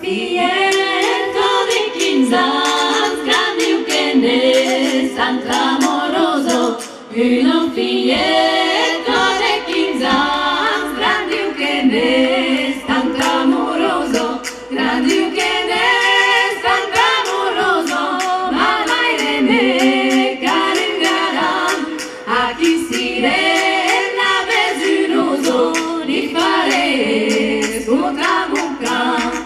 fietto di 15 anni, grandi che ne san clamoroso, un fietto di 15 anni, grandi che ne san clamoroso, grandi che ne san clamoroso, ma mai ne caringaran a chi si renda besunoso di fare scontra bocca.